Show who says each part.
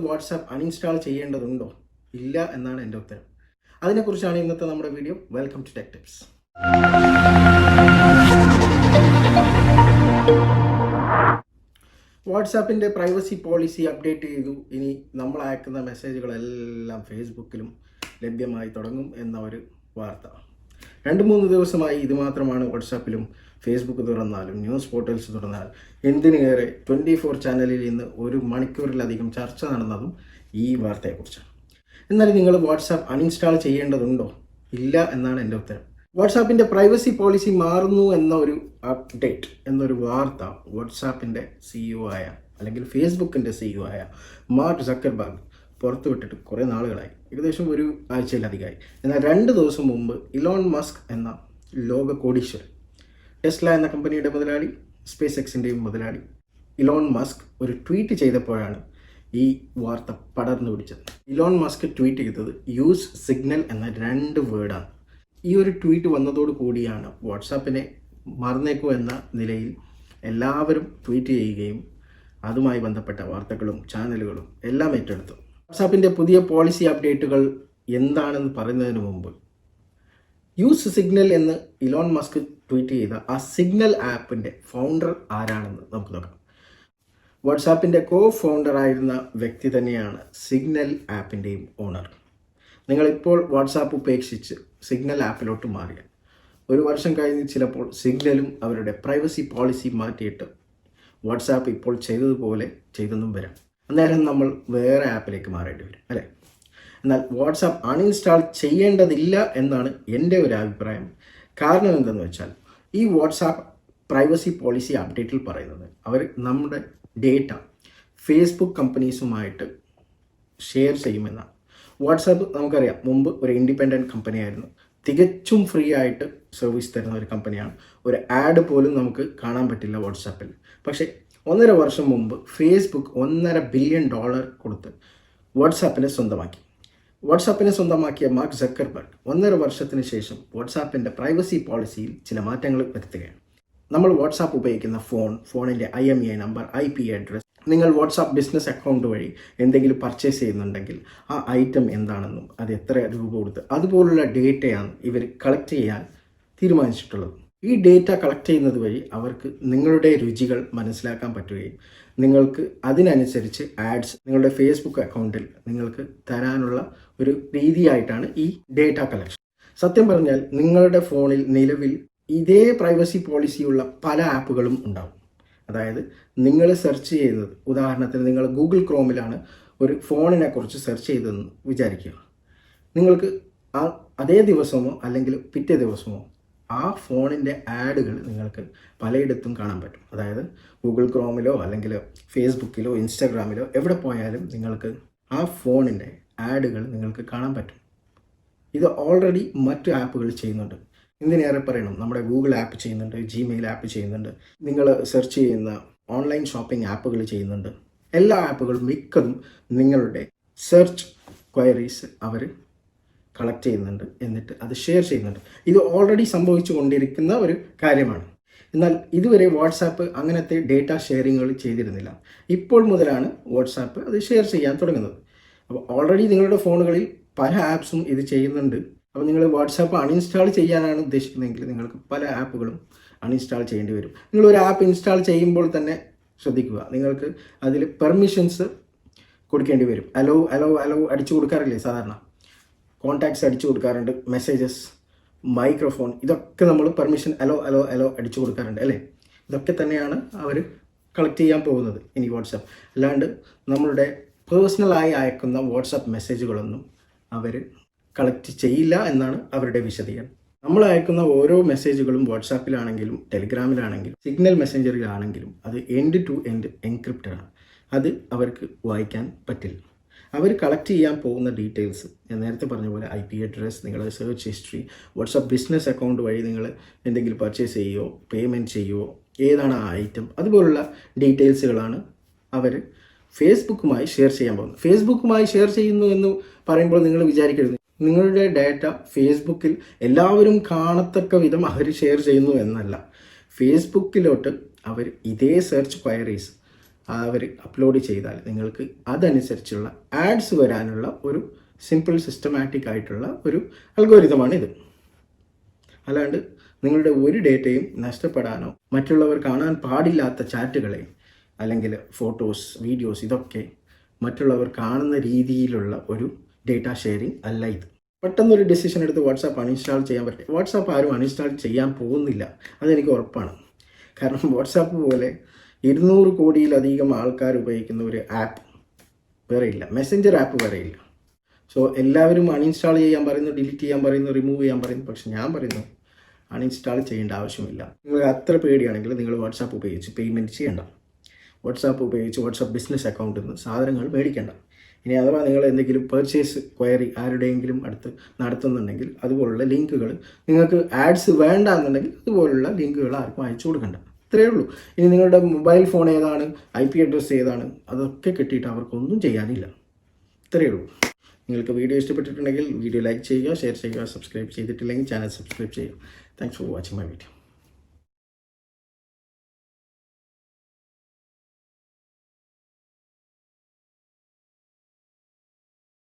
Speaker 1: WhatsApp uninstall ചെയ്യേണ്ടതുണ്ടോ? ഇല്ല എന്നാണ് എൻ്റെ ഉത്തരം. അതിനെക്കുറിച്ചാണ് ഇന്നത്തെ നമ്മുടെ video. Welcome to tech tips. വാട്സാപ്പിൻ്റെ പ്രൈവസി പോളിസി അപ്ഡേറ്റ് ചെയ്തു. ഇനി നമ്മൾ അയക്കുന്ന മെസ്സേജുകളെല്ലാം ഫേസ്ബുക്കിലും ലഭ്യമായി തുടങ്ങും എന്ന ഒരു വാർത്ത. 2-3 ദിവസമായി ഇത് മാത്രമാണ് വാട്സാപ്പിലും ഫേസ്ബുക്ക് തുറന്നാലും ന്യൂസ് പോർട്ടൽസ് തുറന്നാൽ എന്തിനേറെ 24 ചാനലിൽ ഇന്ന് 1 മണിക്കൂറിലധികം ചർച്ച നടന്നതും ഈ വാർത്തയെക്കുറിച്ചാണ്. എന്നാൽ നിങ്ങൾ വാട്സാപ്പ് അൺഇൻസ്റ്റാൾ ചെയ്യേണ്ടതുണ്ടോ? ഇല്ല എന്നാണ് എൻ്റെ ഉത്തരം. വാട്സാപ്പിൻ്റെ പ്രൈവസി പോളിസി മാറുന്നു എന്ന ഒരു അപ്ഡേറ്റ് എന്നൊരു വാർത്ത വാട്സാപ്പിൻ്റെ CEO ആയ അല്ലെങ്കിൽ ഫേസ്ബുക്കിൻ്റെ CEO ആയ മാർക്ക് സക്കർബർഗ് പുറത്തുവിട്ടിട്ട് കുറേ നാളുകളായി, ഏകദേശം 1 ആഴ്ചയിലധികമായി. എന്നാൽ 2 ദിവസം മുമ്പ് ഇലോൺ മസ്ക് എന്ന ലോക കോടീശ്വരൻ, ടെസ്ല എന്ന കമ്പനിയുടെ മുതലാളി, സ്പേസ് എക്സിൻ്റെയും മുതലാളി ഇലോൺ മസ്ക് ഒരു ട്വീറ്റ് ചെയ്തപ്പോഴാണ് ഈ വാർത്ത പടർന്നു പിടിച്ചത്. ഇലോൺ മസ്ക് ട്വീറ്റ് ചെയ്തത് യൂസ് സിഗ്നൽ എന്ന 2 വേർഡാണ്. ഈ ഒരു ട്വീറ്റ് വന്നതോടു കൂടിയാണ് വാട്സാപ്പിനെ മറന്നേക്കൂ എന്ന നിലയിൽ എല്ലാവരും ട്വീറ്റ് ചെയ്യുകയും അതുമായി ബന്ധപ്പെട്ട വാർത്തകളും ചാനലുകളും എല്ലാം ഏറ്റെടുത്തു. വാട്സാപ്പിൻ്റെ പുതിയ പോളിസി അപ്ഡേറ്റുകൾ എന്താണെന്ന് പറയുന്നതിന് മുമ്പ് യൂസ് സിഗ്നൽ എന്ന് ഇലോൺ മസ്ക് ട്വീറ്റ് ചെയ്ത ആ സിഗ്നൽ ആപ്പിൻ്റെ ഫൗണ്ടർ ആരാണെന്ന് നമുക്ക് നോക്കാം. വാട്സാപ്പിൻ്റെ ഫൗണ്ടറായിരുന്ന വ്യക്തി തന്നെയാണ് സിഗ്നൽ ആപ്പിൻ്റെയും ഓണർ. നിങ്ങളിപ്പോൾ വാട്സാപ്പ് ഉപേക്ഷിച്ച് സിഗ്നൽ ആപ്പിലോട്ട് മാറിയാൽ 1 വർഷം കഴിഞ്ഞ് ചിലപ്പോൾ സിഗ്നലും അവരുടെ പ്രൈവസി പോളിസി മാറ്റിയിട്ട് വാട്സാപ്പ് ഇപ്പോൾ ചെയ്തതുപോലെ ചെയ്തെന്നും വരാം. അന്നേരം നമ്മൾ വേറെ ആപ്പിലേക്ക് മാറേണ്ടി വരും, അല്ലേ? എന്നാൽ വാട്സാപ്പ് അൺഇൻസ്റ്റാൾ ചെയ്യേണ്ടതില്ല എന്നാണ് എൻ്റെ ഒരു അഭിപ്രായം. കാരണം എന്തെന്ന് വെച്ചാൽ ഈ വാട്സാപ്പ് പ്രൈവസി പോളിസി അപ്ഡേറ്റിൽ പറയുന്നത് അവർ നമ്മുടെ ഡേറ്റ ഫേസ്ബുക്ക് കമ്പനീസുമായിട്ട് ഷെയർ ചെയ്യുമെന്നാണ്. വാട്സാപ്പ് നമുക്കറിയാം, മുമ്പ് ഒരു ഇൻഡിപെൻഡൻറ്റ് കമ്പനിയായിരുന്നു. തികച്ചും ഫ്രീ ആയിട്ട് സർവീസ് തരുന്ന ഒരു കമ്പനിയാണ്. ഒരു ആഡ് പോലും നമുക്ക് കാണാൻ പറ്റില്ല വാട്സാപ്പിൽ. പക്ഷേ 1.5 വർഷം മുമ്പ് ഫേസ്ബുക്ക് $1.5 ബില്യൺ കൊടുത്ത് വാട്സാപ്പിനെ സ്വന്തമാക്കിയ മാർക്ക് സക്കർബർഗ് 1.5 വർഷത്തിന് ശേഷം വാട്സാപ്പിൻ്റെ പ്രൈവസി പോളിസിയിൽ ചില മാറ്റങ്ങൾ വരുത്തുകയാണ്. നമ്മൾ വാട്സാപ്പ് ഉപയോഗിക്കുന്ന ഫോണിൻ്റെ IMEI നമ്പർ, IP അഡ്രസ്, നിങ്ങൾ വാട്സാപ്പ് ബിസിനസ് അക്കൗണ്ട് വഴി എന്തെങ്കിലും പർച്ചേസ് ചെയ്യുന്നുണ്ടെങ്കിൽ ആ ഐറ്റം എന്താണെന്നും അത് എത്ര രൂപ കൊടുത്ത്, അതുപോലുള്ള ഡേറ്റയാണ് ഇവർ കളക്ട് ചെയ്യാൻ തീരുമാനിച്ചിട്ടുള്ളത്. ഈ ഡേറ്റ കളക്ട് ചെയ്യുന്നത് വഴി അവർക്ക് നിങ്ങളുടെ രുചികൾ മനസ്സിലാക്കാൻ പറ്റുകയും നിങ്ങൾക്ക് അതിനനുസരിച്ച് ആഡ്സ് നിങ്ങളുടെ ഫേസ്ബുക്ക് അക്കൗണ്ടിൽ നിങ്ങൾക്ക് തരാനുള്ള ഒരു രീതിയായിട്ടാണ് ഈ ഡേറ്റ കളക്ഷൻ. സത്യം പറഞ്ഞാൽ നിങ്ങളുടെ ഫോണിൽ നിലവിൽ ഇതേ പ്രൈവസി പോളിസിയുള്ള പല ആപ്പുകളും ഉണ്ടാവും. അതായത് നിങ്ങൾ സെർച്ച് ചെയ്യുന്നത്, ഉദാഹരണത്തിന് നിങ്ങൾ ഗൂഗിൾ ക്രോമിലാണ് ഒരു ഫോണിനെ കുറിച്ച് സെർച്ച് ചെയ്തതെന്ന് വിചാരിക്കുക. നിങ്ങൾക്ക് അതേ ദിവസമോ അല്ലെങ്കിൽ പിറ്റേ ദിവസമോ ആ ഫോണിൻ്റെ ആഡുകൾ നിങ്ങൾക്ക് പലയിടത്തും കാണാൻ പറ്റും. അതായത് ഗൂഗിൾ ക്രോമിലോ അല്ലെങ്കിൽ ഫേസ്ബുക്കിലോ ഇൻസ്റ്റാഗ്രാമിലോ എവിടെ പോയാലും നിങ്ങൾക്ക് ആ ഫോണിൻ്റെ ആഡുകൾ നിങ്ങൾക്ക് കാണാൻ പറ്റും. ഇത് ഓൾറെഡി മറ്റ് ആപ്പുകൾ ചെയ്യുന്നുണ്ട്. എന്തിനേറെ പറയണം, നമ്മുടെ ഗൂഗിൾ ആപ്പ് ചെയ്യുന്നുണ്ട്, ജിമെയിൽ ആപ്പ് ചെയ്യുന്നുണ്ട്, നിങ്ങൾ സെർച്ച് ചെയ്യുന്ന ഓൺലൈൻ ഷോപ്പിംഗ് ആപ്പുകൾ ചെയ്യുന്നുണ്ട്. എല്ലാ ആപ്പുകളും മിക്കതും നിങ്ങളുടെ സെർച്ച് ക്വയറീസ് അവർ കളക്ട് ചെയ്യുന്നുണ്ട്, എന്നിട്ട് അത് ഷെയർ ചെയ്യുന്നുണ്ട്. ഇത് ഓൾറെഡി സംഭവിച്ചു കൊണ്ടിരിക്കുന്ന ഒരു കാര്യമാണ്. എന്നാൽ ഇതുവരെ വാട്സാപ്പ് അങ്ങനത്തെ ഡേറ്റ ഷെയറിങ്ങുകൾ ചെയ്തിരുന്നില്ല. ഇപ്പോൾ മുതലാണ് വാട്സാപ്പ് അത് ഷെയർ ചെയ്യാൻ തുടങ്ങുന്നത്. അപ്പോൾ ഓൾറെഡി നിങ്ങളുടെ ഫോണുകളിൽ പല ആപ്സും ഇത് ചെയ്യുന്നുണ്ട്. അപ്പോൾ നിങ്ങൾ വാട്സാപ്പ് അൺഇൻസ്റ്റാൾ ചെയ്യാനാണ് ഉദ്ദേശിക്കുന്നതെങ്കിൽ നിങ്ങൾക്ക് പല ആപ്പുകളും അൺഇൻസ്റ്റാൾ ചെയ്യേണ്ടി വരും. നിങ്ങളൊരു ആപ്പ് ഇൻസ്റ്റാൾ ചെയ്യുമ്പോൾ തന്നെ ശ്രദ്ധിക്കുക, നിങ്ങൾക്ക് അതിൽ പെർമിഷൻസ് കൊടുക്കേണ്ടി വരും. അലോ അടിച്ചു കൊടുക്കാറില്ലേ? സാധാരണ കോൺടാക്ട്സ് അടിച്ചു കൊടുക്കാറുണ്ട്, മെസ്സേജസ്, മൈക്രോഫോൺ, ഇതൊക്കെ നമ്മൾ പെർമിഷൻ അലോ അടിച്ചു കൊടുക്കാറുണ്ട്, അല്ലേ? ഇതൊക്കെ തന്നെയാണ് അവർ കളക്ട് ചെയ്യാൻ പോകുന്നത് ഇനി വാട്സാപ്പ്. അല്ലാണ്ട് നമ്മളുടെ പേഴ്സണലായി അയക്കുന്ന വാട്സാപ്പ് മെസ്സേജുകളൊന്നും അവർ കളക്ട് ചെയ്യില്ല എന്നാണ് അവരുടെ വിശദീകരണം. നമ്മൾ അയക്കുന്ന ഓരോ മെസ്സേജുകളും വാട്സാപ്പിലാണെങ്കിലും ടെലിഗ്രാമിലാണെങ്കിലും സിഗ്നൽ മെസ്സഞ്ചറിലാണെങ്കിലും അത് എൻഡ് ടു എൻഡ് എൻക്രിപ്റ്റഡ് ആണ്. അത് അവർക്ക് വായിക്കാൻ പറ്റില്ല. അവർ കളക്ട് ചെയ്യാൻ പോകുന്ന ഡീറ്റെയിൽസ് ഞാൻ നേരത്തെ പറഞ്ഞ പോലെ IP അഡ്രസ്, നിങ്ങളുടെ search history, WhatsApp business account വഴി നിങ്ങൾ എന്തെങ്കിലും പർച്ചേസ് ചെയ്യുമോ, പേയ്മെൻറ്റ് ചെയ്യുമോ, ഏതാണ് ആ ഐറ്റം, അതുപോലുള്ള ഡീറ്റെയിൽസുകളാണ് അവർ ഫേസ്ബുക്കുമായി ഷെയർ ചെയ്യാൻ പോകുന്നത്. ഫേസ്ബുക്കുമായി ഷെയർ ചെയ്യുന്നു എന്ന് പറയുമ്പോൾ നിങ്ങൾ വിചാരിക്കരുത് നിങ്ങളുടെ ഡാറ്റ ഫേസ്ബുക്കിൽ എല്ലാവരും കാണത്തക്ക വിധം അവർ ഷെയർ ചെയ്യുന്നു എന്നല്ല. ഫേസ്ബുക്കിലോട്ട് അവർ ഇതേ സെർച്ച് ക്വയറീസ് അവർ അപ്ലോഡ് ചെയ്താൽ നിങ്ങൾക്ക് അതനുസരിച്ചുള്ള ആഡ്സ് വരാനുള്ള ഒരു സിമ്പിൾ സിസ്റ്റമാറ്റിക് ആയിട്ടുള്ള ഒരു അൽഗോരിതമാണ് ഇത്. അല്ലാണ്ട് നിങ്ങളുടെ ഒരു ഡേറ്റയും നഷ്ടപ്പെടാനോ മറ്റുള്ളവർ കാണാൻ പാടില്ലാത്ത ചാറ്റുകളെ അല്ലെങ്കിൽ ഫോട്ടോസ്, വീഡിയോസ് ഇതൊക്കെ മറ്റുള്ളവർ കാണുന്ന രീതിയിലുള്ള ഒരു ഡേറ്റ ഷെയറിങ് അല്ല ഇത്. പെട്ടെന്നൊരു ഡിസിഷൻ എടുത്ത് വാട്സാപ്പ് അൺഇൻസ്റ്റാൾ ചെയ്യാൻ പറ്റില്ല. വാട്സാപ്പ് ആരും അൺഇൻസ്റ്റാൾ ചെയ്യാൻ പോകുന്നില്ല, അതെനിക്ക് ഉറപ്പാണ്. കാരണം വാട്സാപ്പ് പോലെ 200 കോടിയിലധികം ആൾക്കാർ ഉപയോഗിക്കുന്ന ഒരു ആപ്പ് വേറെയില്ല, മെസ്സഞ്ചർ ആപ്പ് വേറെയില്ല. സോ എല്ലാവരും അൺഇൻസ്റ്റാൾ ചെയ്യാൻ പറയുന്നു, ഡിലീറ്റ് ചെയ്യാൻ പറയുന്നു, റിമൂവ് ചെയ്യാൻ പറയുന്നു. പക്ഷെ ഞാൻ പറയുന്നു അൺഇൻസ്റ്റാൾ ചെയ്യേണ്ട ആവശ്യമില്ല. നിങ്ങൾ അത്ര പേടിയാണെങ്കിൽ നിങ്ങൾ വാട്സാപ്പ് ഉപയോഗിച്ച് പേയ്മെൻറ്റ് ചെയ്യേണ്ട. വാട്സാപ്പ് ഉപയോഗിച്ച് വാട്സാപ്പ് ബിസിനസ് അക്കൗണ്ടിൽ നിന്ന് സാധനങ്ങൾ മേടിക്കേണ്ട. ഇനി അഥവാ നിങ്ങൾ എന്തെങ്കിലും പർച്ചേസ് ക്വയറി ആരുടെയെങ്കിലും അടുത്ത് നടത്തുന്നുണ്ടെങ്കിൽ അതുപോലുള്ള ലിങ്കുകൾ, നിങ്ങൾക്ക് ആഡ്സ് വേണ്ട എന്നുണ്ടെങ്കിൽ അതുപോലുള്ള ലിങ്കുകൾ ആർക്കും അയച്ചു കൊടുക്കണ്ട. ഇത്രയേ ഉള്ളൂ. ഇനി നിങ്ങളുടെ മൊബൈൽ ഫോൺ ഏതാണ്, IP അഡ്രസ്സ് ഏതാണ്, അതൊക്കെ കിട്ടിയിട്ട് അവർക്കൊന്നും ചെയ്യാനില്ല. ഇത്രയേ ഉള്ളൂ. നിങ്ങൾക്ക് വീഡിയോ ഇഷ്ടപ്പെട്ടിട്ടുണ്ടെങ്കിൽ വീഡിയോ ലൈക്ക് ചെയ്യുക, ഷെയർ ചെയ്യുക, സബ്സ്ക്രൈബ് ചെയ്തിട്ടില്ലെങ്കിൽ ചാനൽ സബ്സ്ക്രൈബ് ചെയ്യുക. Thanks for watching my video.